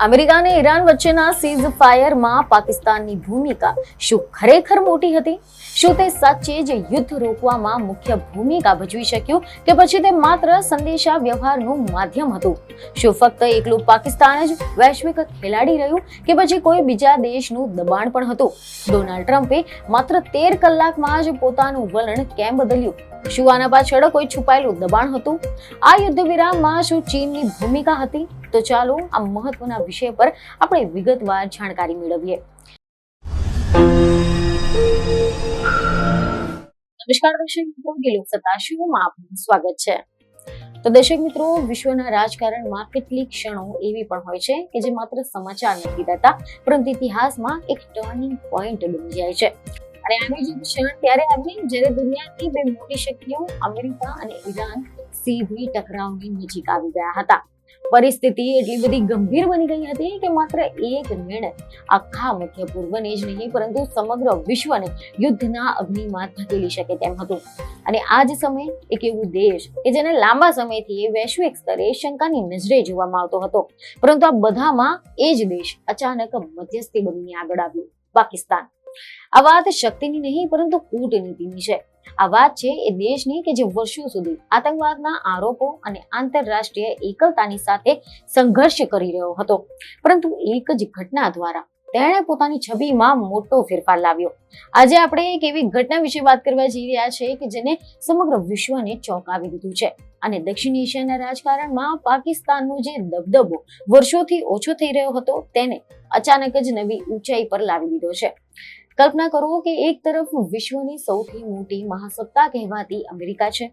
America અને Iran વચ્ચેના seize ફાયરમાં પાકિસ્તાનની ભૂમિકા શું ખરેખર મોટી હતી? શું તે સાચે જ યુદ્ધ રોકવામાં મુખ્ય ભૂમિકા ભજવી શક્યું કે પછી તે માત્ર સંદેશા વ્યવહારનું માધ્યમ હતું? શું ફક્ત એકલું પાકિસ્તાન જ વૈશ્વિક ખેલાડી રહ્યું કે પછી કોઈ બીજા દેશનું દબાણ પણ હતું? ડોનાલ્ડ ટ્રમ્પે માત્ર 13 કલાકમાં જ પોતાનું વલણ કેમ બદલ્યું? શું આના પાછળ કોઈ છુપાયેલું દબાણ હતું? આ યુદ્ધ વિરામમાં શું ચીનની ભૂમિકા હતી? તો ચાલો આ મહત્વના વિષય પર આપણે વિગતવાર જાણકારી મેળવીએ. નમસ્કાર દર્શક મિત્રો, ગેલું સતાશીમાં આપનું સ્વાગત છે. તો દર્શક મિત્રો, વિશ્વના રાજકારણમાં કેટલીક ક્ષણો એવી પણ હોય છે કે જે માત્ર સમાચાર નથી રહેતા, પરંતુ ઇતિહાસમાં એક ટર્નિંગ પોઈન્ટ બની જાય છે. અને આની જે ક્ષણ ત્યારે આવી જ્યારે દુનિયાની બે મોટી શક્તિઓ અમેરિકા અને ઈરાન સીધી ટકરાવની નજીક આવી ગયા હતા. પરિસ્થિતિ એટલી બધી ગંભીર બની ગઈ હતી કે માત્ર એક નિર્ણય આખા મધ્ય પૂર્વને જ નહીં પરંતુ સમગ્ર વિશ્વને યુદ્ધના અગ્નિમાં ધકેલી શકે તેમ હતું. અને આ જ સમયે એક એવું દેશ કે જેને લાંબા સમયથી વૈશ્વિક સ્તરે શંકાની નજરે જોવામાં આવતો હતો, પરંતુ આ બધામાં એ જ દેશ અચાનક મધ્યસ્થી બનીને આગળ આવ્યું, પાકિસ્તાન. આ વાત શક્તિની નહીં પરંતુ કૂટનીતિની છે. આ વાત છે એ દેશની કે જે વર્ષો સુધી આતંકવાદના આરોપો અને આંતરરાષ્ટ્રીય એકલતાની સાથે સંઘર્ષ કરી રહ્યો હતો, પરંતુ એક જ ઘટના દ્વારા તેણે પોતાની છબીમાં મોટો ફેરફાર લાવ્યો. આજે આપણે એક એવી ઘટના વિશે વાત કરવા જઈ રહ્યા છીએ કે જેને સમગ્ર વિશ્વને ચોંકાવી દીધું છે અને દક્ષિણ એશિયાના રાજકારણમાં પાકિસ્તાનનો જે દબદબો વર્ષોથી ઓછો થઈ રહ્યો હતો તેને અચાનક જ નવી ઊંચાઈ પર લાવી દીધો છે. કલ્પના કરો કે એક તરફ વિશ્વની સૌથી મોટી મહાસત્તા કહેવાતી અમેરિકા છે,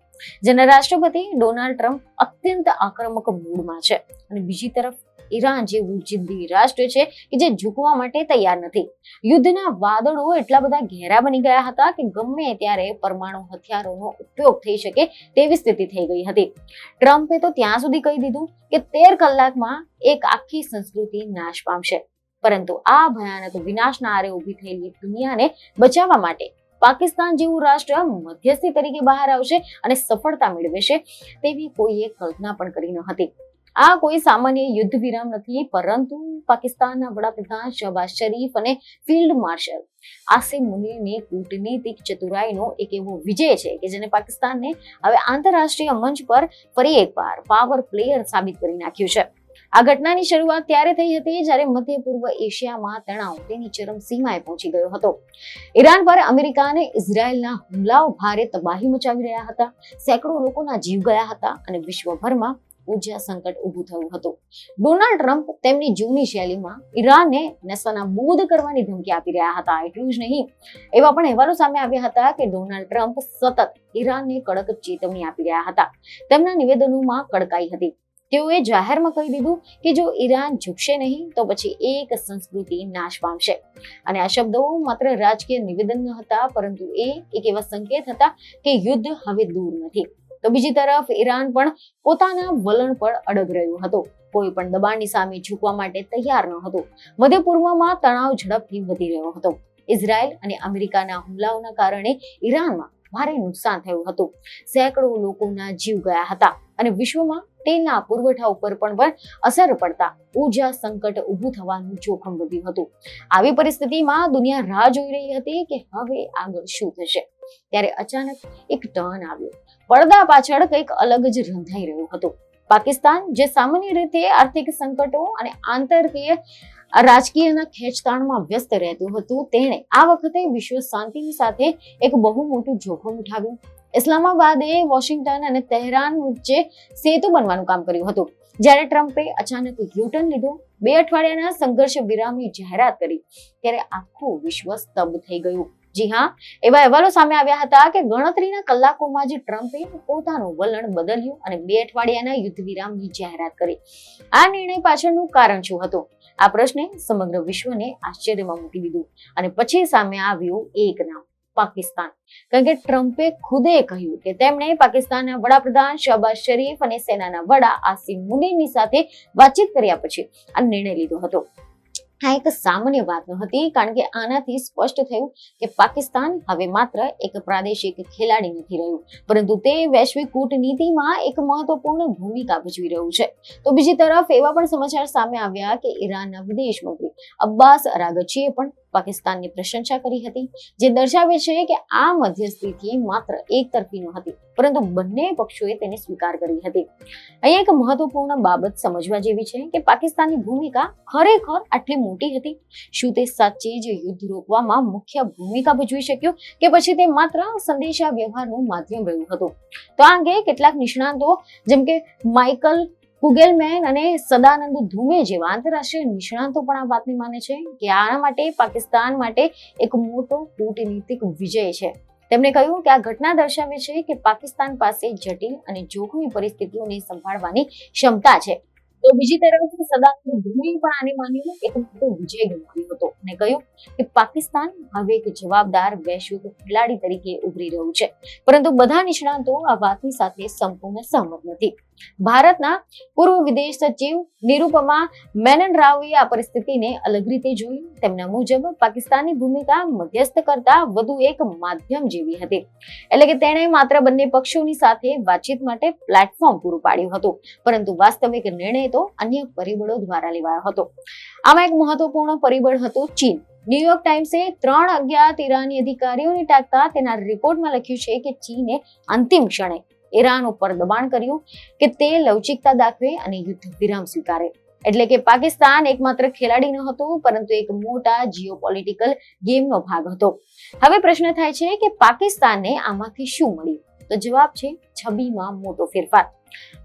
જેના રાષ્ટ્રપતિ ડોનાલ્ડ ટ્રમ્પ અત્યંત આક્રમક મૂડમાં છે, અને બીજી તરફ ઈરાન જેવું જિદ્દી રાષ્ટ્ર છે કે જે ઝૂકવા માટે તૈયાર નથી. યુદ્ધના વાદળો એટલા બધા ઘેરા બની ગયા હતા કે ગમે ત્યારે પરમાણુ હથિયારોનો ઉપયોગ થઈ શકે તેવી સ્થિતિ થઈ ગઈ હતી. ટ્રમ્પે તો ત્યાં સુધી કહી દીધું કે 13 કલાકમાં એક આખી સંસ્કૃતિ નાશ પામશે. પરંતુ આ ભયાનક વિનાશના આરે ઊભી થયેલી દુનિયાને બચાવવા માટે પાકિસ્તાન જેવું રાષ્ટ્ર મધ્યસ્થી તરીકે બહાર આવશે અને સફળતા મેળવશે તેવી કોઈએ કલ્પના પણ કરી ન હતી. આ કોઈ સામાન્ય યુદ્ધ વિરામ નથી, પરંતુ પાકિસ્તાનના વડાપ્રધાન શહબાઝ શરીફ અને ફિલ્ડ માર્શલ આસિમ મુનીરની કૂટનીતિક ચતુરાઈનો એક એવો વિજય છે કે જેને પાકિસ્તાનને હવે આંતરરાષ્ટ્રીય મંચ પર ફરી એકવાર પાવર પ્લેયર સાબિત કરી નાખ્યું છે. આ ઘટનાની શરૂઆત ત્યારે થઈ હતી જ્યારે મધ્ય પૂર્વ એશિયામાં તણાવ તેની ચરમસીમાએ પહોંચી ગયો હતો. ઈરાન પર અમેરિકા અને ઇઝરાયલના હુમલાઓ ભારે તબાહી મચાવી રહ્યા હતા, સેંકડો લોકોના જીવ ગયા હતા અને વિશ્વભરમાં ઉર્જા સંકટ ઊભું થયું હતું. ડોનાલ્ડ ટ્રમ્પ તેમની જૂની શૈલીમાં ઈરાનને નેસ્તનાબૂદ કરવાની ધમકી આપી રહ્યા હતા. એટલું જ નહીં, એવા પણ અહેવાલો સામે આવ્યા હતા કે ડોનાલ્ડ ટ્રમ્પ સતત ઈરાનને કડક ચેતવણી આપી રહ્યા હતા. તેમના નિવેદનોમાં કડકાઈ હતી. તેઓએ જાહેરમાં કહી દીધું કે જો ઈરાન ઝૂકશે નહીં તો પછી એક સંસ્કૃતિ નાશ પામશે. અને આ શબ્દો માત્ર રાજકીય નિવેદન ન હતા, પરંતુ એ એક એવા સંકેત હતા કે યુદ્ધ હવે દૂર નથી. તો બીજી તરફ ઈરાન પણ પોતાના વલણ પર અડગ રહ્યું હતું, કોઈ પણ દબાણની સામે ઝૂકવા માટે તૈયાર ન હતું. મધ્ય પૂર્વમાં તણાવ ઝડપથી વધી રહ્યો હતો. ઇઝરાયલ અને અમેરિકાના હુમલાઓના કારણે ઈરાનમાં ભારે નુકસાન થયું હતું, સેંકડો લોકોના જીવ ગયા હતા અને વિશ્વમાં તેલના પુરવઠા ઉપર પણ અસર પડતા ઉર્જા સંકટ ઊભું થવાનું જોખમ વધ્યું હતું. આવી પરિસ્થિતિમાં દુનિયા રાહ જોઈ રહી હતી કે હવે આગળ શું થશે. ત્યારે અચાનક એક ટર્ન આવ્યો. પડદા પાછળ કંઈક અલગ જ રંધાઈ રહ્યું હતું. પાકિસ્તાન, જે સામાન્ય રીતે આર્થિક સંકટો અને આંતરિક રાજકીયના ખેંચતાણમાં વ્યસ્ત રહેતું હતું, તેણે આ વખતે વિશ્વ શાંતિની સાથે એક બહુ મોટું જોખમ ઉઠાવ્યું. ઇસ્લામાબાદે વોશિંગ્ટન અને તહેરાન વચ્ચે સેતુ બનવાનું કામ કર્યું હતું. જ્યારે ટ્રમ્પે અચાનક યુટર્ન લીધો, 2 અઠવાડિયાના સંઘર્ષ વિરામની જાહેરાત કરી, ત્યારે આખું વિશ્વ સ્તબ્ધ થઈ ગયું. જી હા, એવા અહેવાલો સામે આવ્યા હતા કે ગણતરીના કલાકોમાં જ ટ્રમ્પે પોતાનું વલણ બદલ્યું અને 2 અઠવાડિયાના યુદ્ધ વિરામની જાહેરાત કરી. આ નિર્ણય પાછળનું કારણ શું હતું? આ પ્રશ્ને સમગ્ર વિશ્વને આશ્ચર્યમાં મૂકી દીધું. અને પછી સામે આવ્યું એક નામ, પાકિસ્તાન. કારણ કે ટ્રમ્પે ખુદે કહ્યું કે તેમણે પાકિસ્તાનના વડાપ્રધાન શહબાઝ શરીફ અને સેનાના વડા આસિમ મુનીરની સાથે વાતચીત કર્યા પછી આ નિર્ણય લીધો હતો. આ એક સામાન્ય વાત ન હતી, કારણ કે આનાથી સ્પષ્ટ થયું કે પાકિસ્તાન હવે માત્ર એક પ્રાદેશિક ખેલાડી નથી રહ્યું, પરંતુ તે વૈશ્વિક કૂટનીતિમાં એક મહત્વપૂર્ણ ભૂમિકા ભજવી રહ્યું છે. તો બીજી તરફ એવા પણ સમાચાર સામે આવ્યા કે ઈરાનના વિદેશ મંત્રી અબ્બાસ અરાગચીએ પણ પાકિસ્તાનની પ્રશંસા કરી હતી, જે દર્શાવે છે કે આ મધ્યસ્થીથી માત્ર એક તરફી ન હતી, પરંતુ બંને પક્ષોએ તેને સ્વીકાર કરી હતી. અહીં એક મહત્વપૂર્ણ બાબત સમજવા જેવી છે કે પાકિસ્તાનની ભૂમિકા ખરેખર આટલી મોટી હતી. શું તે સાચે જ યુદ્ધ રોકવામાં મુખ્ય ભૂમિકા ભજવી શક્યો, કે પછી તે માત્ર સંદેશા વ્યવહારનું માધ્યમ રહ્યું હતું? તો આ અંગે કેટલાક નિષ્ણાતો જેમ કે માઇકલ કુગેલમેન અને સદાનંદ ધુમે જેવા આંતરરાષ્ટ્રીય નિષ્ણાતો પણ આ વાતને માને છે કે આના માટે પાકિસ્તાન માટે એક મોટો કૂટનીતિક વિજય છે. તેમણે કહ્યું કે આ ઘટના દર્શાવે છે કે પાકિસ્તાન પાસે જટિલ અને જોખમી પરિસ્થિતિઓને સંભાળવાની ક્ષમતા છે. તો બીજી તરફ સદાનંદ ધુમે પણ આને માન્યું એક મોટો વિજય ગણાવ્યો હતો અને કહ્યું કે પાકિસ્તાન હવે એક જવાબદાર વૈશ્વિક ખેલાડી તરીકે ઉભરી રહ્યું છે. પરંતુ બધા નિષ્ણાતો આ વાતની સાથે સંપૂર્ણ સહમત નથી. ભારતના પૂર્વ વિદેશ સચિવ નિરુપમા મેનન રાવે આ પરિસ્થિતિને અલગ રીતે જોઈ. તેમના મુજબ પાકિસ્તાનની ભૂમિકા મધ્યસ્થ કરતા વધુ એક માધ્યમ જેવી હતી, એટલે કે તેણે માત્ર બંને પક્ષોની સાથે વાતચીત માટે પ્લેટફોર્મ પૂરું પાડ્યું હતું, પરંતુ વાસ્તવિક નિર્ણય તો અન્ય પરિબળો દ્વારા લેવાયો હતો. આમાં એક મહત્વપૂર્ણ પરિબળ હતું ચીન. ન્યુયોર્ક ટાઈમ્સે 3 અજ્ઞાત ઈરાની અધિકારીઓને ટાંકતા તેના રિપોર્ટમાં લખ્યું છે કે ચીને અંતિમ ક્ષણે ઈરાન ઉપર દબાણ કર્યું કે તે લવચિકતા દાખવે અને યુદ્ધ વિરામ સ્વીકારે. એટલે કે પાકિસ્તાન એકમાત્ર ખેલાડી ન હતો, પરંતુ એક મોટા જીઓપોલિટિકલ ગેમનો ભાગ હતો. હવે પ્રશ્ન થાય છે કે પાકિસ્તાનને આમાંથી શું મળ્યું? તો જવાબ છે છબીમાં મોટો ફેરફાર.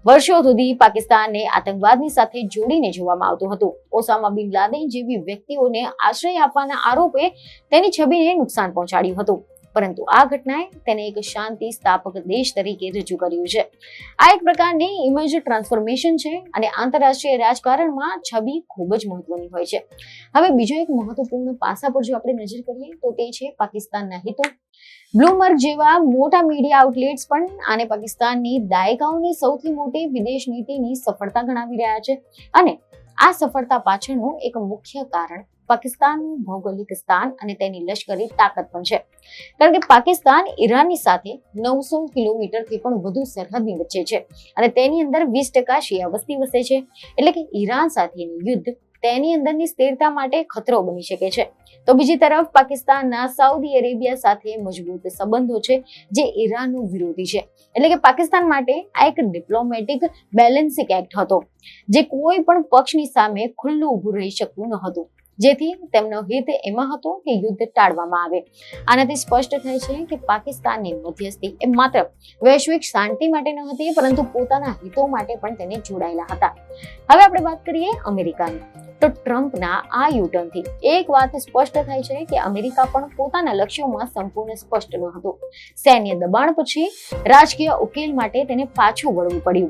વર્ષો સુધી પાકિસ્તાનને આતંકવાદની સાથે જોડીને જોવામાં આવતું હતું. ઓસામા બિન લાદેન જેવી વ્યક્તિઓને આશ્રય આપવાના આરોપે તેની છબીને નુકસાન પહોંચાડ્યું હતું, પરંતુ આ ઘટનાએ તેને એક શાંતિ સ્થાપક દેશ તરીકે રજૂ કર્યું છે. આ એક પ્રકારની ઇમેજ ટ્રાન્સફોર્મેશન છે અને આંતરરાષ્ટ્રીય રાજકારણમાં છબી ખૂબ જ મહત્વની હોય છે. હવે બીજો એક મહત્વપૂર્ણ પાસા પર જો આપણે નજર કરીએ તો તે છે પાકિસ્તાનના હિતો. બ્લૂમબર્ગ જેવા મોટા મીડિયા આઉટલેટ્સ પણ આને પાકિસ્તાનની દાયકાઓની સૌથી મોટી વિદેશ નીતિની સફળતા ગણાવી રહ્યા છે, અને આ સફળતા પાછળનું એક મુખ્ય કારણ પાકિસ્તાનનું ભૌગોલિક સ્થાન અને તેની લશ્કરી તાકાત પણ છે. કારણ કે પાકિસ્તાન ઈરાનની સાથે 900 કિલોમીટરથી પણ વધુ સરહદની વચ્ચે છે અને તેની અંદર 20% શિયા વસ્તી વસે છે. એટલે કે ઈરાન સાથેનું યુદ્ધ તેની અંદરની સ્થિરતા માટે ખતરો બની શકે છે. તો બીજી તરફ પાકિસ્તાનના સાઉદી અરેબિયા સાથે મજબૂત સંબંધો છે, જે ઈરાનનો વિરોધી છે. એટલે કે પાકિસ્તાન માટે આ એક ડિપ્લોમેટિક બેલેન્સિંગ એક્ટ હતો, જે કોઈ પણ પક્ષની સામે ખુલ્લું ઊભું રહી શકતું ન હતું, જેથી તેમનો હિત એમાં હતો કે યુદ્ધ ટાળવામાં આવે. આનાથી સ્પષ્ટ થાય છે કે પાકિસ્તાનની મધ્યસ્થી એ માત્ર વૈશ્વિક શાંતિ માટે ન હતી, પરંતુ પોતાના હિતો માટે પણ તેને જોડાયેલા હતા. હવે આપણે વાત કરીએ અમેરિકાની. તો ટ્રમ્પના આ યુટર્નથી એક વાત સ્પષ્ટ થાય છે કે અમેરિકા પણ પોતાના લક્ષ્યોમાં સંપૂર્ણ સ્પષ્ટ ન હતું. સૈન્ય દબાણ પછી રાજકીય ઉકેલ માટે તેને પાછું વળવું પડ્યું.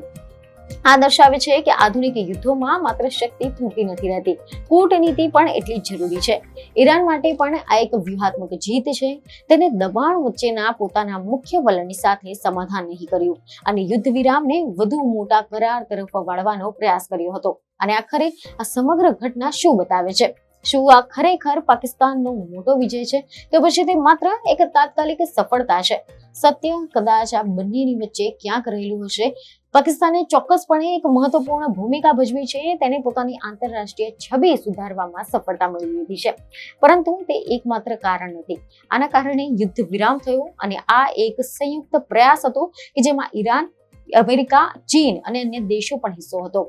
આ દર્શાવે છે કે આધુનિક યુદ્ધોમાં માત્ર શક્તિ પૂરતી નથી રહેતી, કૂટનીતિ પણ એટલી જ જરૂરી છે. ઈરાન માટે પણ આ એક વ્યૂહાત્મક જીત છે. તેને દબાણ વચ્ચેના પોતાના મુખ્ય વલણની સાથે સમાધાન નહીં કર્યું અને યુદ્ધ વિરામને વધુ મોટા કરાર તરફ વાળવાનો પ્રયાસ કર્યો હતો. અને આખરે આ સમગ્ર ઘટના શું બતાવે છે? શું આ ખરેખર પાકિસ્તાનનો મોટો વિજય છે, તો પછી તે માત્ર એક તાત્કાલિક સફળતા છે? સત્ય કદાચ આ બંનેની વચ્ચે ક્યાંક રહેલું હશે. પાકિસ્તાને ચોક્કસપણે એક મહત્વપૂર્ણ ભૂમિકા ભજવી છે. તેને પોતાની આંતરરાષ્ટ્રીય છબી સુધારવામાં સફળતા મળી લીધી છે, પરંતુ તે એકમાત્ર કારણ નથી. આના કારણે યુદ્ધ વિરામ થયો અને આ એક સંયુક્ત પ્રયાસ હતો કે જેમાં ઈરાન, અમેરિકા, ચીન અને અન્ય દેશો પણ હિસ્સો હતો.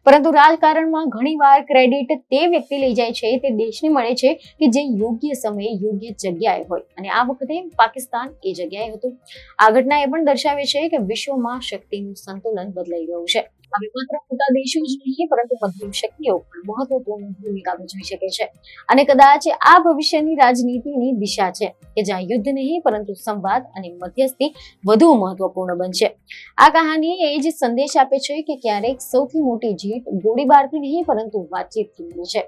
પરંતુ રાજકારણમાં ઘણીવાર ક્રેડિટ તે વ્યક્તિ લઈ જાય છે, તે દેશને મળે છે કે જે યોગ્ય સમયે યોગ્ય જગ્યાએ હોય, અને આ વખતે પાકિસ્તાન એ જગ્યાએ હતું. આ ઘટના એ પણ દર્શાવે છે કે વિશ્વમાં શક્તિનું સંતુલન બદલાઈ રહ્યું છે. હવે માત્ર મોટા દેશો જ નહીં, પરંતુ મધ્યમ શક્તિઓ પણ મહત્વપૂર્ણ ભૂમિકા ભજવી શકે છે. અને કદાચ આ ભવિષ્યની રાજનીતિની દિશા છે કે જ્યાં યુદ્ધ નહીં, પરંતુ સંવાદ અને મધ્યસ્થી વધુ મહત્વપૂર્ણ બનશે. આ કહાની એ જ સંદેશ આપે છે કે ક્યારેક સૌથી મોટી જીત ગોળીબારથી નહીં, પરંતુ વાતચીતથી મળે છે.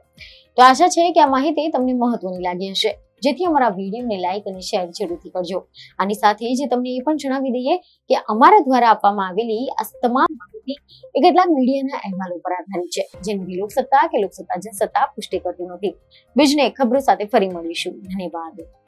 તો આશા છે કે આ માહિતી તમને મહત્વની લાગી હશે, જેથી અમારા વિડીયોને લાઈક અને શેર જરૂરથી કરજો. આની સાથે જ તમને એ પણ જણાવી દઈએ કે અમારા દ્વારા આપવામાં આવેલી આ તમામ નથી એ કેટલાક મીડિયાના અહેવાલો પર આધારિત છે, જેની લોકસત્તા કે લોકસત્તા જનસત્તા પુષ્ટિ કરતું નથી. બીજને ખબરો સાથે ફરી મળીશું. ધન્યવાદ.